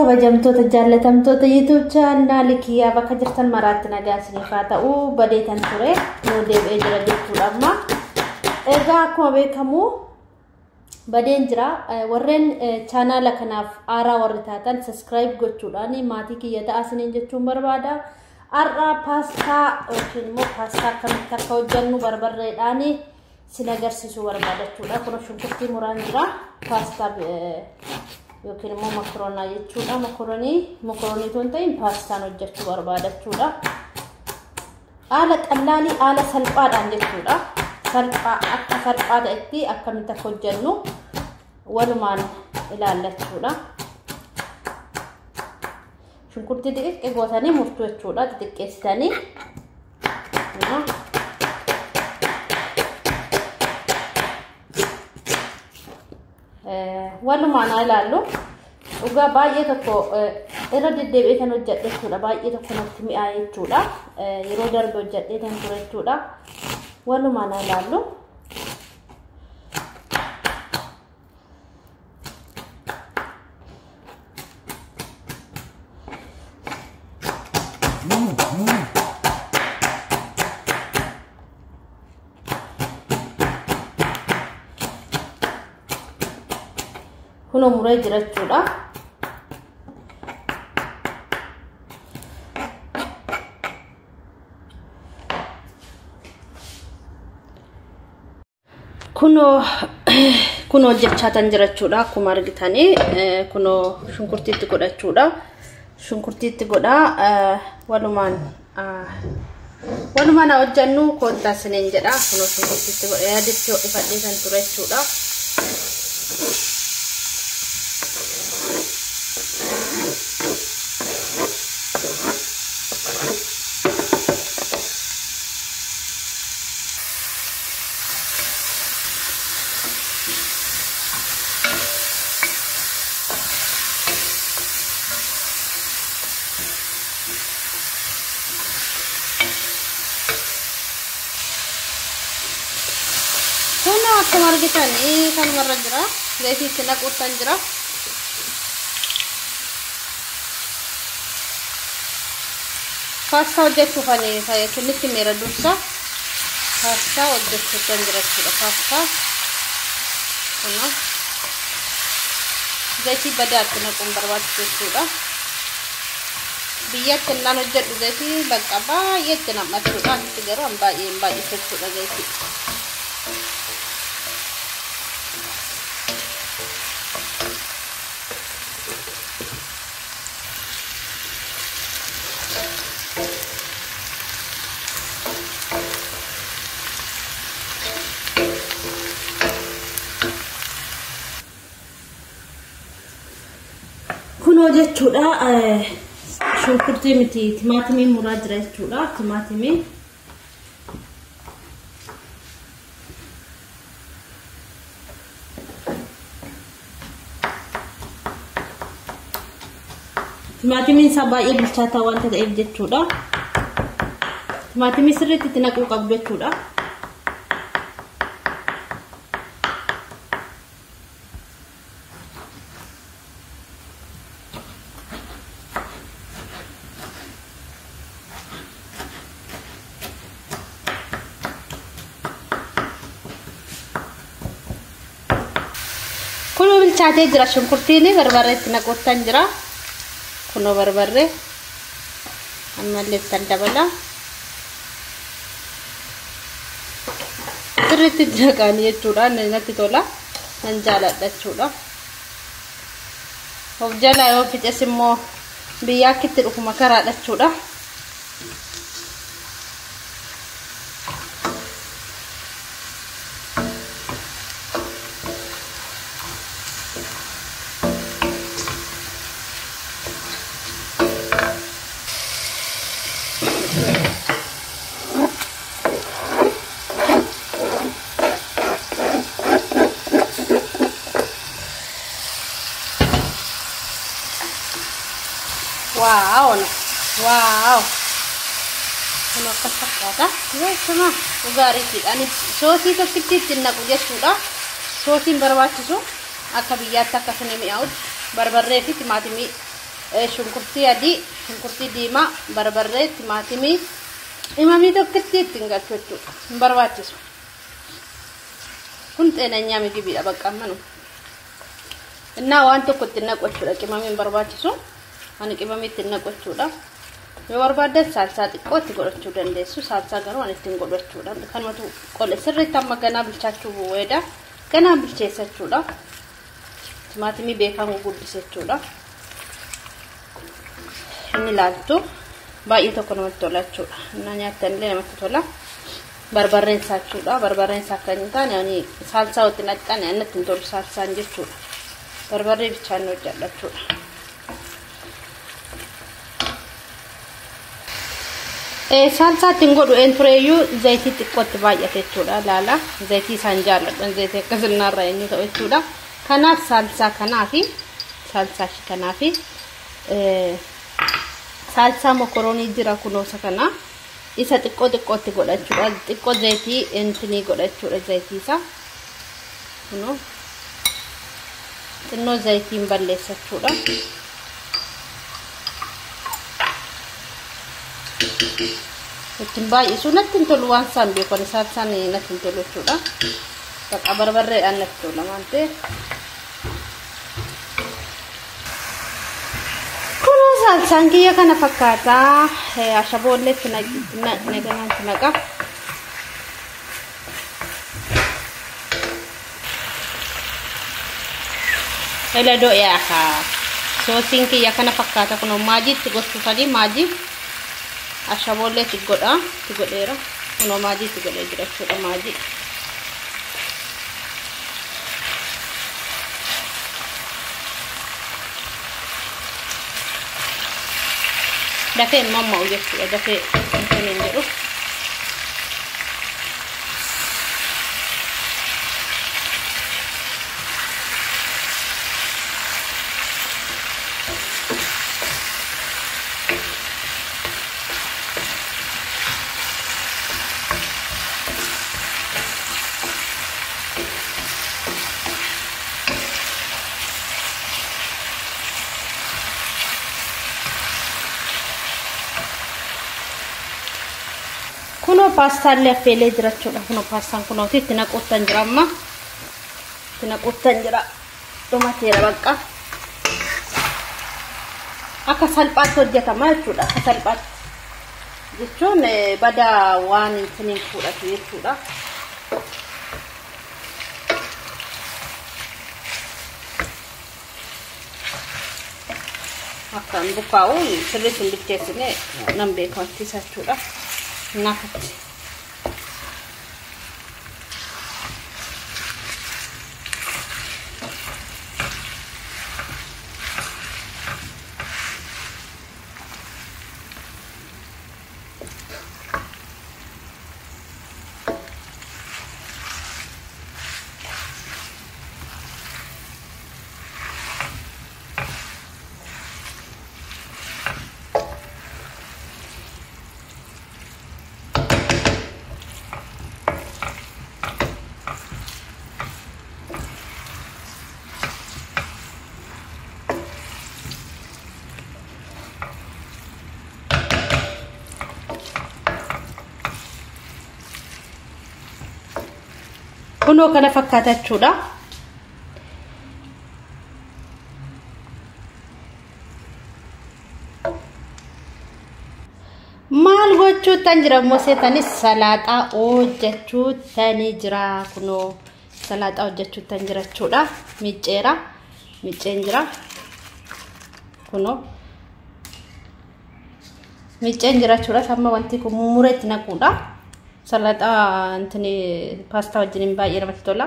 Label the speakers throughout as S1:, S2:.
S1: kabajamtoota jaallatamtoota YouTube channel kiyya bakka jirtan maraatti nagaa isiniif haa ta'u badeetan ture nuu deebi'ee jira jechuudha amma egaa akkuma beekamu badeen jira warreen channel kanaaf aaraa warri taatan subscribe gochuudhaan maatii kiyya ta'a isiniin jechuun barbaada arra pasta yookiin immoo pasta akkamitti akka hojjennu barbarreedhaan sin agarsiisuu barbaadachuudha kun shunkurtii muraan jira pasta yookiin immoo makaroonaa jechuudha makaroonii toontain pastaan hojjechuu barbaadachuudha haala qallaalii haala salphaadhaan jechuudha salphaa akka salphaa ta'etti akkamitti akka hojjennu walumaan ilaallachuudha shunkurtii xixiqqee gootanii murtuu jechuudha xixiqqeessitanii walumaan ilaallu uga baay'ee tokko irra deddeebi'ee kan hojjedhechuudha baay'ee tokko natti mi'aa jechuudha yeroo darbe hojjedhee kan ture jechuudha walumaan ilaallu kuno muray jirachuudha kuno hojjechaatan jirachuudha akkuma argitanii kuno shunkurtiitti godhachuudha shunkurtiitti godha walumaan hojjennu koottaa isiniin jedha kuno shunkurtiitti godha yaaditti ifadhee kan ture jechuudha akkuma argitanii kan warra jira zayitiitti naquutan jira pasta hojjechuufani kunitti meera dursa pasta hojjechuutan jira jechuudha pasta kuna zayitii badaatti naquun barbaachisu jechuudha biyyatti naan hojjedhu zayitii bakka baay'eetti nam'achuudha itti garuu baay'ee jechuudha zayitii kuno jechuudha shunkurtii miti timaatimii muraa jira jechuudha timaatimii isaa baay'ee bilchaataa waan ta'eef jechuudha timaatimii sirriitti itti naquu qabdu jechuudha kuno bilchaatee jira shunkurtiini barbarreetti naquutan jira kuno barbarree ammallee tan dabala sirriitti naqaanii jechuudha natti tola nan jaaladha jechuudha of jalaa yoo fices immoo biyya akkitti dhufuma karaadha jechuudha wow kuno kasakata sama ugari ani sosi tokkitti naqu jechuudha sosin barbaachisu akka biyyaatti akka sinemi out barbarree fi timaatimii shunkurtii adii, shunkurtii diimaa, barbarree, timaatimii, imamii tokkotti ittiin galchu jechuudha. Hin barbaachisu. Kun xeenanyaa migibiidha bakka ammanu. Innaa waan tokko ittiin naqu jechuudha. Qimamii hin barbaachisu. Ani qimamii ittiin naqu jechuudha. Yoo barbaaddan saalsaa xiqqoo itti godhachuu dandeessu. Saalsaa garuu ani ittiin godhu jechuudha. Kanumatu qole sirriitti amma ganaa bilchaachuu bu'eedha. Ganaa bilcheessa jechuudha. Timaatimii beekamu guddise jechuudha. Inni laaltu baay'ee tokko namatti tola jechuudha. Innaa nyaattanillee namatti tola. Barbarreen isaa jechuudha. Barbarreen isaa akka hin taane ani saalsaa walitti naqxan annatti hin tolu saalsaan jechuudha. Barbarree bichaan hojjedha jechuudha. Salsa ittiin godhu tureeyyuu zayitii xiqqootti baay'ate jechuudha. Laala zayitii isaan jaalladhan zayitii akkasinaarraa inni ta'u jechuudha. Kanaaf salsa kanaafi salsa kanaafi salsa mokoroonii jira kunoosa kana isa xiqqootti godhachuudha. Xiqqoo zayitii intini godhachuudha zayitii isaa. Kunoo xinnoo zayitiin balleessachuudha. Ittiin baay'isu natti hin tolu waan isaan beekan salsaan natti hin tolu jechuudha. Bakka barbarreedhaan natti tola waan ta'eef. Kunoo salsaan kiyya kana fakkaataa ashaboolleetti naganaatti naqa. Ela do'ee akka soosiin kiyya kana fakkaata kunoo maajiitti gochuufanii maajii. Ashaboollee itti godheera. Kunoo maajii itti godhee jira jechuudha maajii. Dafee mamma'u jechuudha. Dafee hin jedhu. Kuno pasta le affeelee jira jechuudha. Kuno pastaan kunooti itti naquuttan jira amma. Itti naquuttan jira. Dhumateera bakka. Akka salphaatti hojjetama jechuudha. Akka salphaatti. Jechuun bada waan ittiin fuudhatu jechuudha. Akka bukaa'u sirriitti hin bilcheessine nan beekamti jechuudha. Nakati. Kunoo kana fakkaata jechuudha. Maal gochuutan jira moseetanis salaaxaa hojjechuutan jira. Kunoo salaaxaa hojjechuutan jira jechuudha. Micceen jira. Kunoo micceen jira jechuudha. Amma wanti kun mureetti naquudha. Salata antini pasta wajjin baay'ee namatti tola.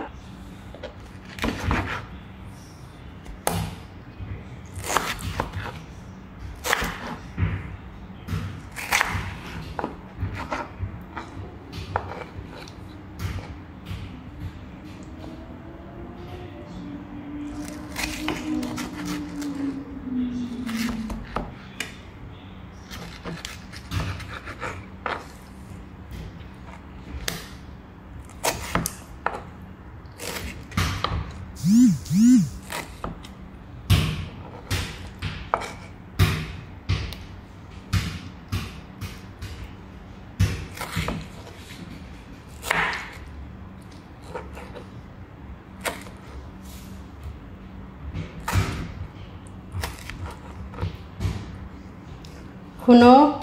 S1: Kuno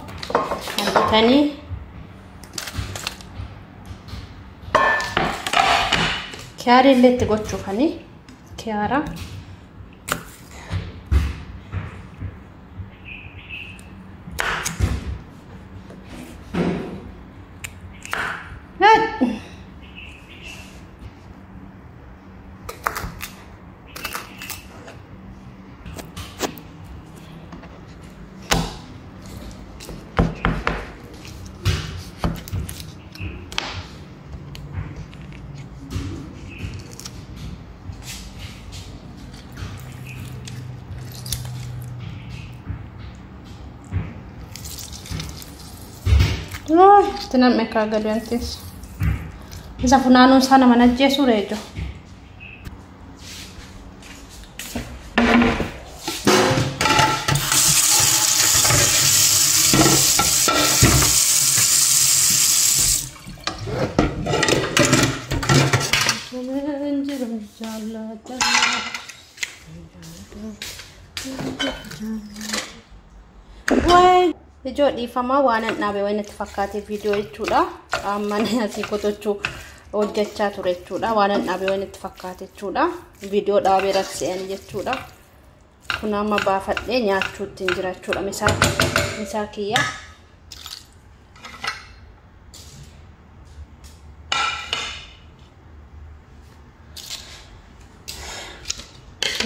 S1: tani chiari lette gochu kani chiara no, tenan mereka gadantis. Bisa funanun sana mana Jesu rejo. Why? Ijo di fama wanan nabe wayna tafakkati video jechuudha amman asi kotochu hojjechaa ture jechuudha wanan nabe wayna tafakkati jechuudha video dhaabe rakseen jechuudha kun amma baafadhe nyaachuutti jira jechuudha misaa kiyya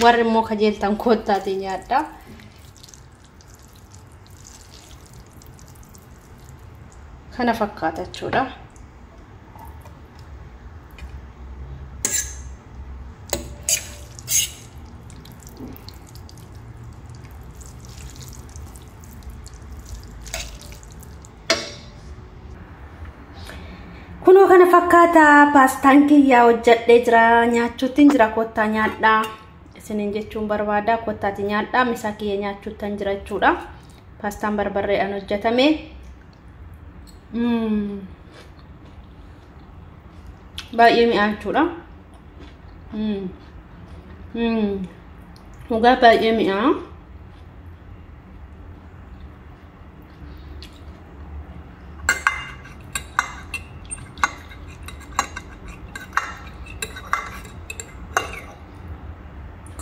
S1: warri mo kajeltan kottaati nyaadha kana fakkaata jechuudha kuno kana fakkaata pastaan kiyya hojjadhee jira nyaachuutti jira kottaa nyaadha isinin jechuun barbaada kottaati nyaadha misaa kiyya nyaachuutti jira jechuudha pastaan barbarreedhaan hojjetame baay'ee mi'aachuudha dhugaa baay'ee mi'aa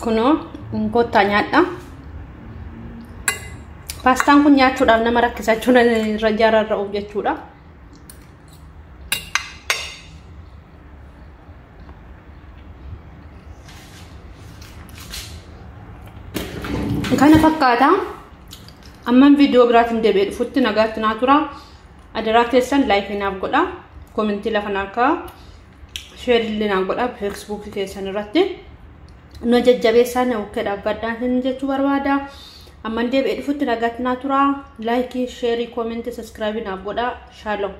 S1: kuno kottaa nyaadha pastaan kun nyaachuudhaaf nama rakkisachuun irra jaararra of jechuudha kana fakkaata amman video biraatiin deebi'ee dhufutti nagaatti naaturaa adaraa keessan like naaf godha comment lafa naaka share naaf godha Facebook keessan irratti no jajjabeessaa na ukke dhaabbadhaan jechuu barbaada amman deebi'ee dhufutti nagaatti naaturaa like share comment subscribe naaf godha shalom